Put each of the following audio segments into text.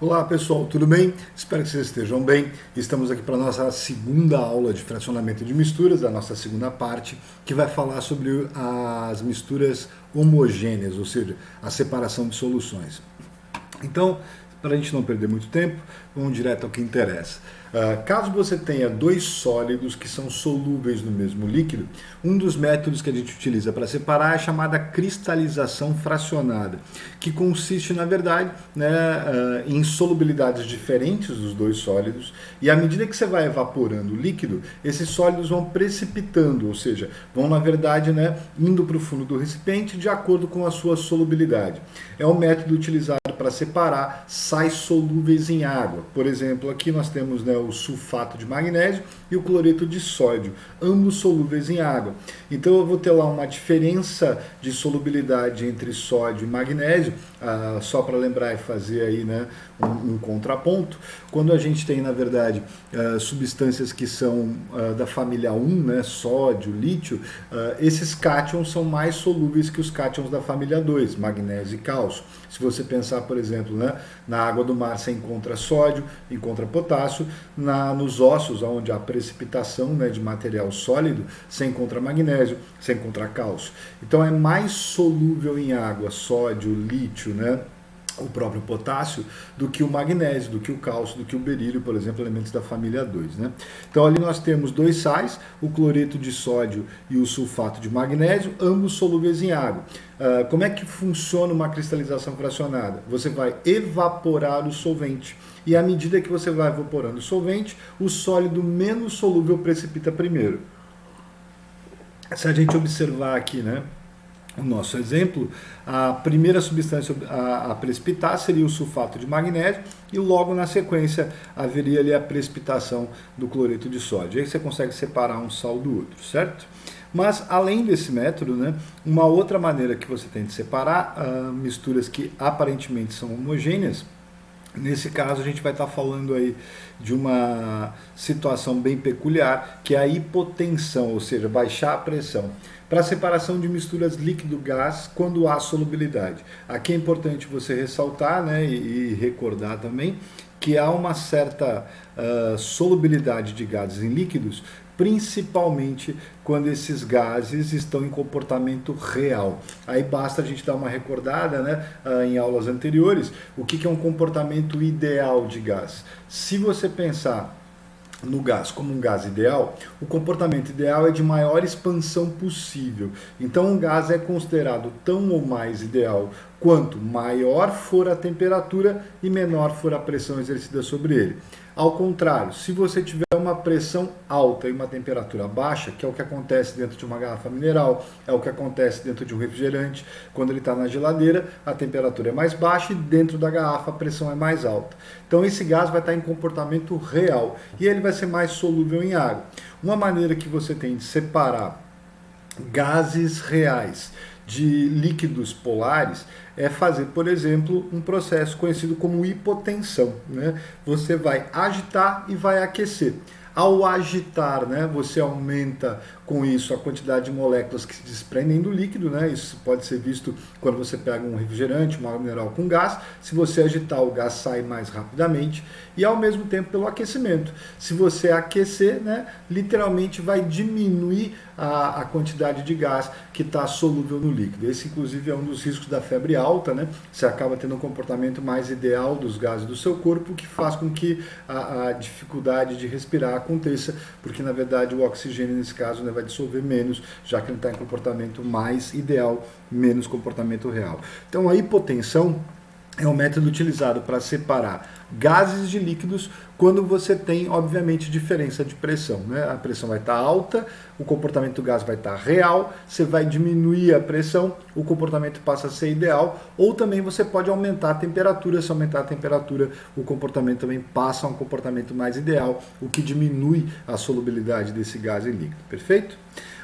Olá pessoal, tudo bem? Espero que vocês estejam bem. Estamos aqui para a nossa segunda aula de fracionamento de misturas, a nossa segunda parte, que vai falar sobre as misturas homogêneas, ou seja, a separação de soluções. Então, para a gente não perder muito tempo, vamos direto ao que interessa. Caso você tenha dois sólidos que são solúveis no mesmo líquido, um dos métodos que a gente utiliza para separar é a chamada cristalização fracionada, que consiste, na verdade, em solubilidades diferentes dos dois sólidos, e à medida que você vai evaporando o líquido, esses sólidos vão precipitando, ou seja, vão, na verdade, indo para o fundo do recipiente de acordo com a sua solubilidade. É um método utilizado para separar sais solúveis em água. Por exemplo, aqui nós temos o sulfato de magnésio e o cloreto de sódio, ambos solúveis em água. Então eu vou ter lá uma diferença de solubilidade entre sódio e magnésio, só para lembrar e fazer aí um contraponto. Quando a gente tem, na verdade, substâncias que são da família 1, sódio, lítio, esses cátions são mais solúveis que os cátions da família 2, magnésio e cálcio. Se você pensar, por exemplo, na água do mar você encontra sódio, encontra potássio, nos ossos, onde há precipitação de material sólido, você encontra magnésio, você encontra cálcio. Então é mais solúvel em água, sódio, lítio, o próprio potássio, do que o magnésio, do que o cálcio, do que o berílio, por exemplo, elementos da família 2. Então ali nós temos dois sais, o cloreto de sódio e o sulfato de magnésio, ambos solúveis em água. Como é que funciona uma cristalização fracionada? Você vai evaporar o solvente, e à medida que você vai evaporando o solvente, o sólido menos solúvel precipita primeiro. Se a gente observar aqui, o nosso exemplo, a primeira substância a precipitar seria o sulfato de magnésio e logo na sequência haveria ali a precipitação do cloreto de sódio. Aí você consegue separar um sal do outro, certo? Mas além desse método, uma outra maneira que você tem de separar misturas que aparentemente são homogêneas, nesse caso a gente vai estar falando aí de uma situação bem peculiar, que é a hipotensão, ou seja, baixar a pressão, para a separação de misturas líquido-gás quando há solubilidade. Aqui é importante você ressaltar e recordar também que há uma certa solubilidade de gases em líquidos, principalmente quando esses gases estão em comportamento real. Aí basta a gente dar uma recordada em aulas anteriores, o que é um comportamento ideal de gás. Se você pensar no gás como um gás ideal, o comportamento ideal é de maior expansão possível. Então um gás é considerado tão ou mais ideal quanto maior for a temperatura e menor for a pressão exercida sobre ele. Ao contrário, se você tiver uma pressão alta e uma temperatura baixa, que é o que acontece dentro de uma garrafa mineral, é o que acontece dentro de um refrigerante, quando ele está na geladeira, a temperatura é mais baixa e dentro da garrafa a pressão é mais alta. Então esse gás vai estar em comportamento real e ele vai ser mais solúvel em água. Uma maneira que você tem de separar gases reais de líquidos polares é fazer, por exemplo, um processo conhecido como hipotensão. Você vai agitar e vai aquecer. Ao agitar, você aumenta com isso a quantidade de moléculas que se desprendem do líquido, Isso pode ser visto quando você pega um refrigerante, uma água mineral com gás. Se você agitar, o gás sai mais rapidamente e ao mesmo tempo pelo aquecimento. Se você aquecer, literalmente vai diminuir a quantidade de gás que está solúvel no líquido. Esse, inclusive, é um dos riscos da febre alta, Você acaba tendo um comportamento mais ideal dos gases do seu corpo, que faz com que a dificuldade de respirar aconteça, porque, na verdade, o oxigênio, nesse caso, vai dissolver menos, já que ele está em comportamento mais ideal, menos comportamento real. Então, a hipotensão é um método utilizado para separar gases de líquidos quando você tem, obviamente, diferença de pressão. A pressão vai estar alta, o comportamento do gás vai estar real, você vai diminuir a pressão, o comportamento passa a ser ideal, ou também você pode aumentar a temperatura. Se aumentar a temperatura, o comportamento também passa a um comportamento mais ideal, o que diminui a solubilidade desse gás em líquido. Perfeito?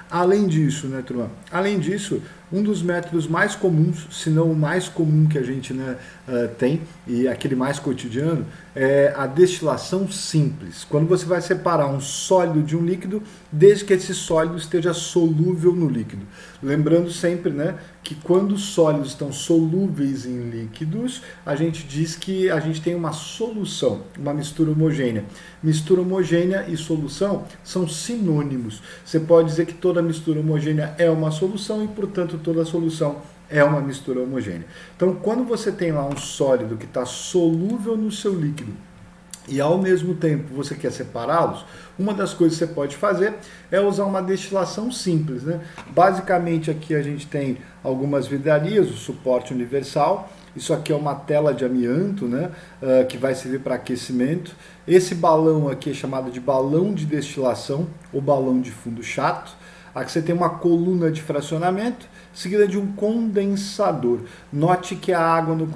Além disso, turma? Além disso, Um dos métodos mais comuns, se não o mais comum que a gente, né, tem, e aquele mais cotidiano, é a destilação simples. Quando você vai separar um sólido de um líquido, desde que esse sólido esteja solúvel no líquido. Lembrando sempre, né, que quando os sólidos estão solúveis em líquidos, a gente diz que a gente tem uma solução, uma mistura homogênea. Mistura homogênea e solução são sinônimos. Você pode dizer que toda mistura homogênea é uma solução e, portanto, toda solução é uma mistura homogênea. Então, quando você tem lá um sólido que está solúvel no seu líquido e ao mesmo tempo você quer separá-los, uma das coisas que você pode fazer é usar uma destilação simples, né? Basicamente aqui a gente tem algumas vidrarias, o suporte universal. Isso aqui é uma tela de amianto, né, que vai servir para aquecimento. Esse balão aqui é chamado de balão de destilação ou balão de fundo chato. Aqui você tem uma coluna de fracionamento, seguida de um condensador. Note que a água no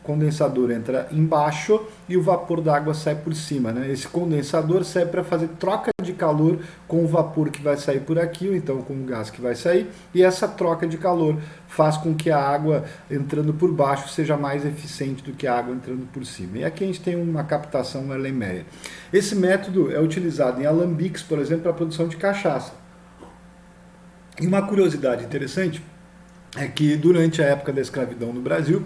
condensador entra embaixo e o vapor da água sai por cima, né? Esse condensador serve para fazer troca de calor com o vapor que vai sair por aqui, ou então com o gás que vai sair, e essa troca de calor faz com que a água entrando por baixo seja mais eficiente do que a água entrando por cima. E aqui a gente tem uma captação Erlenmeyer. Esse método é utilizado em alambiques, por exemplo, para a produção de cachaça. E uma curiosidade interessante é que durante a época da escravidão no Brasil,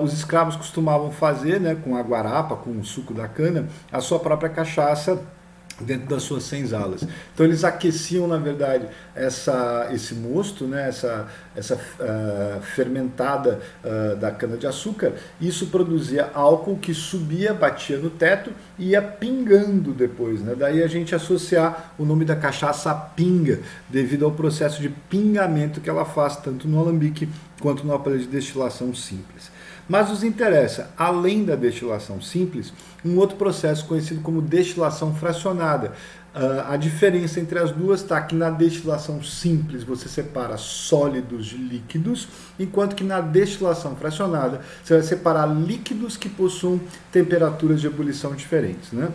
os escravos costumavam fazer, né, com a guarapa, com o suco da cana, a sua própria cachaça dentro das suas senzalas. Então eles aqueciam, na verdade, esse mosto, né, essa fermentada da cana-de-açúcar. Isso produzia álcool que subia, batia no teto e ia pingando depois, né? Daí a gente associar o nome da cachaça a pinga, devido ao processo de pingamento que ela faz, tanto no alambique quanto no aparelho de destilação simples. Mas nos interessa, além da destilação simples, um outro processo conhecido como destilação fracionada. A diferença entre as duas está que na destilação simples você separa sólidos de líquidos, enquanto que na destilação fracionada você vai separar líquidos que possuem temperaturas de ebulição diferentes, né?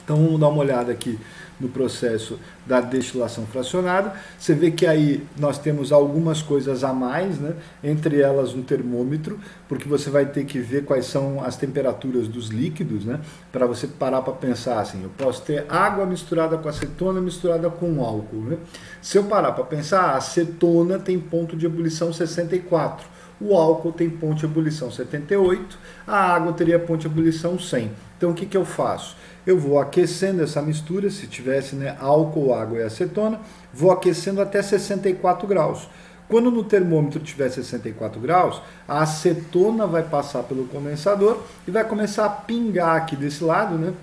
Então vamos dar uma olhada aqui no processo da destilação fracionada. Você vê que aí nós temos algumas coisas a mais, né? Entre elas um termômetro, porque você vai ter que ver quais são as temperaturas dos líquidos, né? Para você parar para pensar assim, eu posso ter água misturada com acetona misturada com álcool, né? Se eu parar para pensar, a acetona tem ponto de ebulição 64, o álcool tem ponto de ebulição 78, a água teria ponto de ebulição 100. Então o que eu faço? Eu vou aquecendo essa mistura, se tivesse, né, álcool, água e acetona, vou aquecendo até 64 graus. Quando no termômetro tiver 64 graus, a acetona vai passar pelo condensador e vai começar a pingar aqui desse lado, né?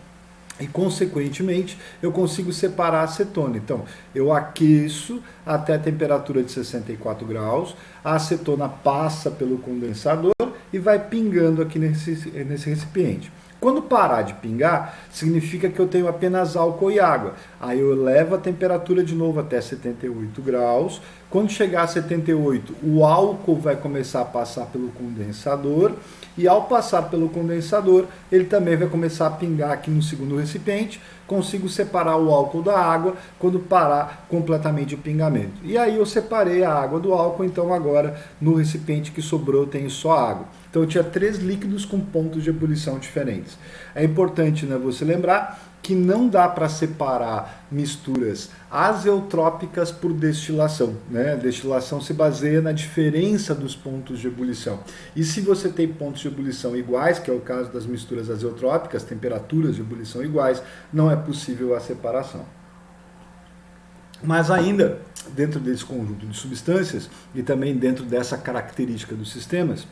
E, consequentemente, eu consigo separar a acetona. Então, eu aqueço até a temperatura de 64 graus, a acetona passa pelo condensador e vai pingando aqui nesse recipiente. Quando parar de pingar, significa que eu tenho apenas álcool e água. Aí eu levo a temperatura de novo até 78 graus. Quando chegar a 78, o álcool vai começar a passar pelo condensador. E ao passar pelo condensador, ele também vai começar a pingar aqui no segundo recipiente. Consigo separar o álcool da água quando parar completamente o pingamento. E aí eu separei a água do álcool, então agora no recipiente que sobrou eu tenho só água. Então eu tinha 3 líquidos com pontos de ebulição diferentes. É importante, né, você lembrar que não dá para separar misturas azeotrópicas por destilação, né? A destilação se baseia na diferença dos pontos de ebulição. E se você tem pontos de ebulição iguais, que é o caso das misturas azeotrópicas, temperaturas de ebulição iguais, não é possível a separação. Mas ainda, dentro desse conjunto de substâncias e também dentro dessa característica dos sistemas,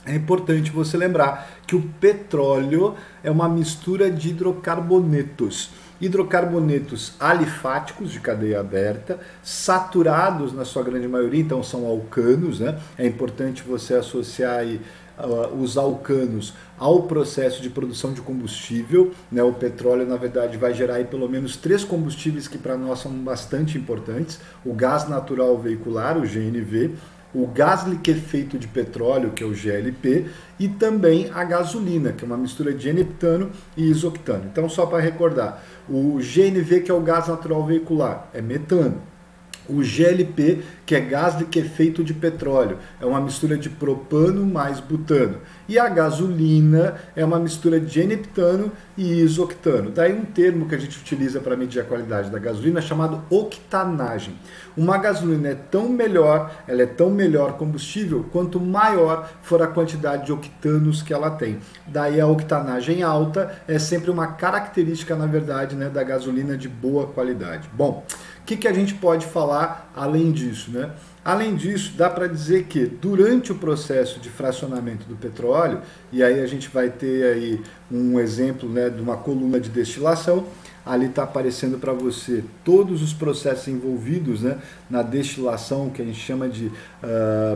é importante você lembrar que o petróleo é uma mistura de hidrocarbonetos. Hidrocarbonetos alifáticos de cadeia aberta, saturados na sua grande maioria, então são alcanos, né? É importante você associar aí, os alcanos ao processo de produção de combustível, né? O petróleo, na verdade, vai gerar aí pelo menos 3 combustíveis que para nós são bastante importantes: o gás natural veicular, o GNV, o gás liquefeito de petróleo, que é o GLP, e também a gasolina, que é uma mistura de N-heptano e isoctano. Então, só para recordar, o GNV, que é o gás natural veicular, é metano. O GLP, que é gás liquefeito de petróleo, é uma mistura de propano mais butano. E a gasolina é uma mistura de N-heptano e isoctano. Daí um termo que a gente utiliza para medir a qualidade da gasolina chamado octanagem. Uma gasolina é tão melhor, ela é tão melhor combustível quanto maior for a quantidade de octanos que ela tem. Daí a octanagem alta é sempre uma característica, na verdade, né, da gasolina de boa qualidade. Bom, o que a gente pode falar além disso, né? Além disso, dá para dizer que durante o processo de fracionamento do petróleo, e aí a gente vai ter aí um exemplo, né, de uma coluna de destilação, ali está aparecendo para você todos os processos envolvidos, né, na destilação, que a gente chama de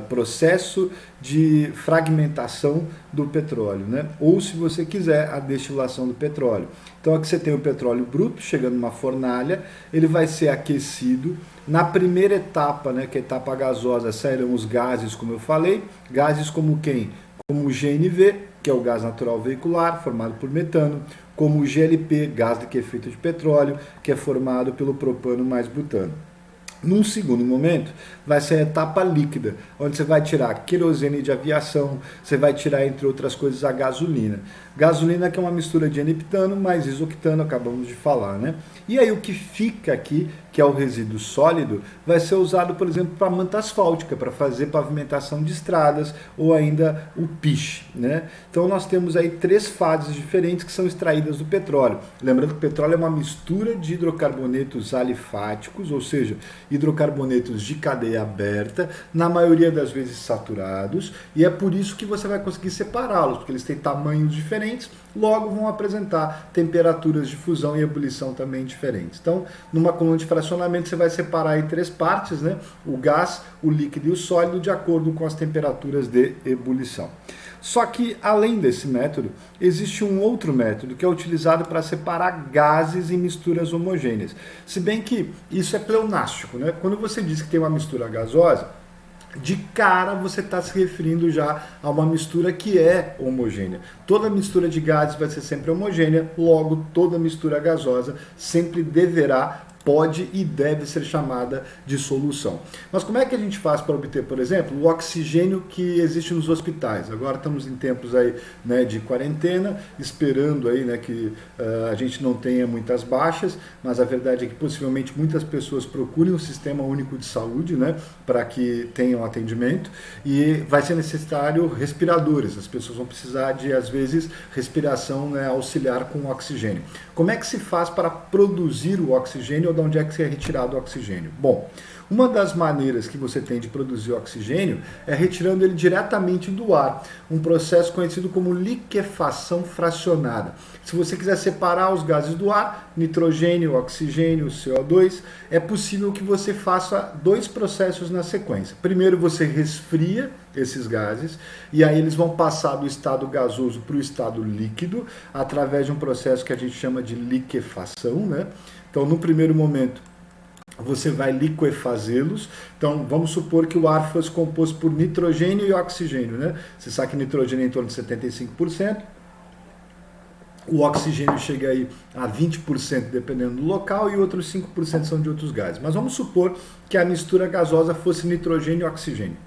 processo de fragmentação do petróleo, né? Ou, se você quiser, a destilação do petróleo. Então aqui você tem o petróleo bruto chegando numa fornalha, ele vai ser aquecido. Na primeira etapa, né, que é a etapa gasosa, sairão os gases, como eu falei, gases como quem? Como o GNV, que é o gás natural veicular, formado por metano, como o GLP, gás liquefeito de petróleo, que é formado pelo propano mais butano. Num segundo momento, vai ser a etapa líquida, onde você vai tirar querosene de aviação, você vai tirar, entre outras coisas, a gasolina. Gasolina, que é uma mistura de N-heptano mais isoctano, acabamos de falar, né? E aí o que fica aqui, que é o resíduo sólido, vai ser usado, por exemplo, para manta asfáltica, para fazer pavimentação de estradas, ou ainda o piche, né? Então nós temos aí 3 fases diferentes que são extraídas do petróleo. Lembrando que o petróleo é uma mistura de hidrocarbonetos alifáticos, ou seja, hidrocarbonetos de cadeia aberta, na maioria das vezes saturados, e é por isso que você vai conseguir separá-los, porque eles têm tamanhos diferentes, logo vão apresentar temperaturas de fusão e ebulição também diferentes. Então, numa coluna de fracionamento, você vai separar em 3 partes, né? O gás, o líquido e o sólido, de acordo com as temperaturas de ebulição. Só que, além desse método, existe um outro método que é utilizado para separar gases em misturas homogêneas. Se bem que isso é pleonástico, né? Quando você diz que tem uma mistura gasosa, de cara você está se referindo já a uma mistura que é homogênea. Toda mistura de gases vai ser sempre homogênea, logo toda mistura gasosa sempre deverá, pode e deve ser chamada de solução. Mas como é que a gente faz para obter, por exemplo, o oxigênio que existe nos hospitais? Agora estamos em tempos aí, né, de quarentena, esperando aí, né, que a gente não tenha muitas baixas, mas a verdade é que possivelmente muitas pessoas procurem um sistema único de saúde, né, para que tenham atendimento, e vai ser necessário respiradores. As pessoas vão precisar de, às vezes, respiração, né, auxiliar com oxigênio. Como é que se faz para produzir o oxigênio? De onde é que é retirado o oxigênio? Bom, uma das maneiras que você tem de produzir oxigênio é retirando ele diretamente do ar, um processo conhecido como liquefação fracionada. Se você quiser separar os gases do ar, nitrogênio, oxigênio, CO2, é possível que você faça 2 processos na sequência. Primeiro você resfria esses gases, e aí eles vão passar do estado gasoso para o estado líquido, através de um processo que a gente chama de liquefação, né? Então, no primeiro momento, você vai liquefazê-los. Então, vamos supor que o ar fosse composto por nitrogênio e oxigênio, né? Você sabe que nitrogênio é em torno de 75%, o oxigênio chega aí a 20%, dependendo do local, e outros 5% são de outros gases. Mas vamos supor que a mistura gasosa fosse nitrogênio e oxigênio.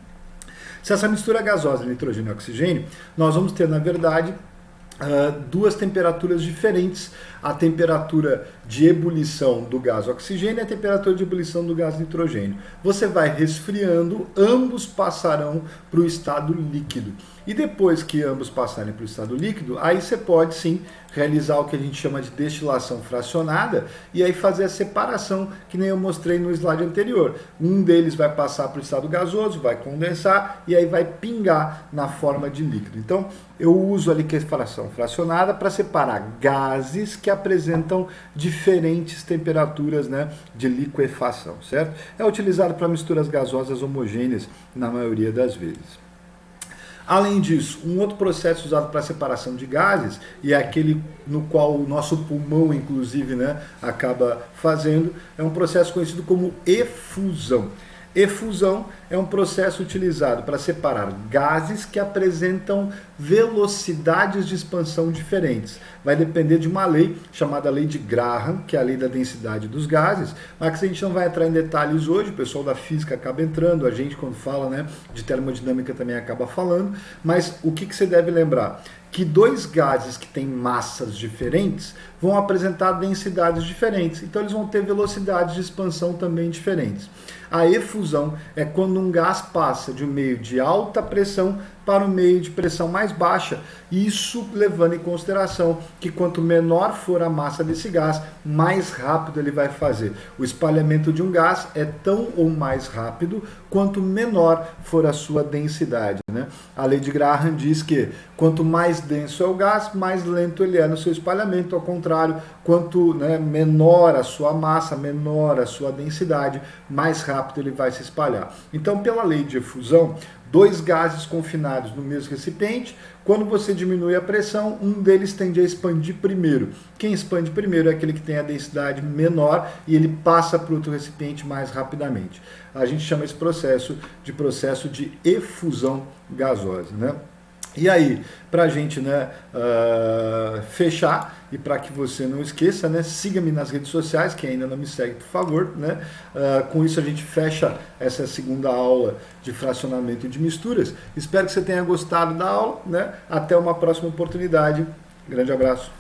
Se essa mistura gasosa, nitrogênio e oxigênio, nós vamos ter, na verdade, 2 temperaturas diferentes, a temperatura de ebulição do gás oxigênio e a temperatura de ebulição do gás nitrogênio. Você vai resfriando, ambos passarão para o estado líquido. E depois que ambos passarem para o estado líquido, aí você pode sim realizar o que a gente chama de destilação fracionada e aí fazer a separação, que nem eu mostrei no slide anterior. Um deles vai passar para o estado gasoso, vai condensar e aí vai pingar na forma de líquido. Então, eu uso a liquefação fracionada para separar gases que apresentam diferentes temperaturas, né, de liquefação, certo? É utilizado para misturas gasosas homogêneas na maioria das vezes. Além disso, um outro processo usado para separação de gases, e é aquele no qual o nosso pulmão, inclusive, né, acaba fazendo, é um processo conhecido como efusão. Efusão é um processo utilizado para separar gases que apresentam velocidades de expansão diferentes. Vai depender de uma lei chamada lei de Graham, que é a lei da densidade dos gases, mas que a gente não vai entrar em detalhes hoje, o pessoal da física acaba entrando, a gente quando fala, né, de termodinâmica também acaba falando, mas o que você deve lembrar? Que dois gases que têm massas diferentes vão apresentar densidades diferentes, então eles vão ter velocidades de expansão também diferentes. A efusão é quando um gás passa de um meio de alta pressão para um meio de pressão mais baixa, isso levando em consideração que quanto menor for a massa desse gás, mais rápido ele vai fazer. O espalhamento de um gás é tão ou mais rápido quanto menor for a sua densidade, né? A lei de Graham diz que quanto mais denso é o gás, mais lento ele é no seu espalhamento, ao contrário, quanto, né, menor a sua massa, menor a sua densidade, mais rápido ele vai se espalhar. Então, pela lei de efusão, dois gases confinados no mesmo recipiente, quando você diminui a pressão, um deles tende a expandir primeiro. Quem expande primeiro é aquele que tem a densidade menor e ele passa para outro recipiente mais rapidamente. A gente chama esse processo de efusão gasosa, né? E aí, para a gente, né, fechar, e para que você não esqueça, né, siga-me nas redes sociais, quem ainda não me segue, por favor, né? Com isso a gente fecha essa segunda aula de fracionamento de misturas. Espero que você tenha gostado da aula, né? Até uma próxima oportunidade. Grande abraço.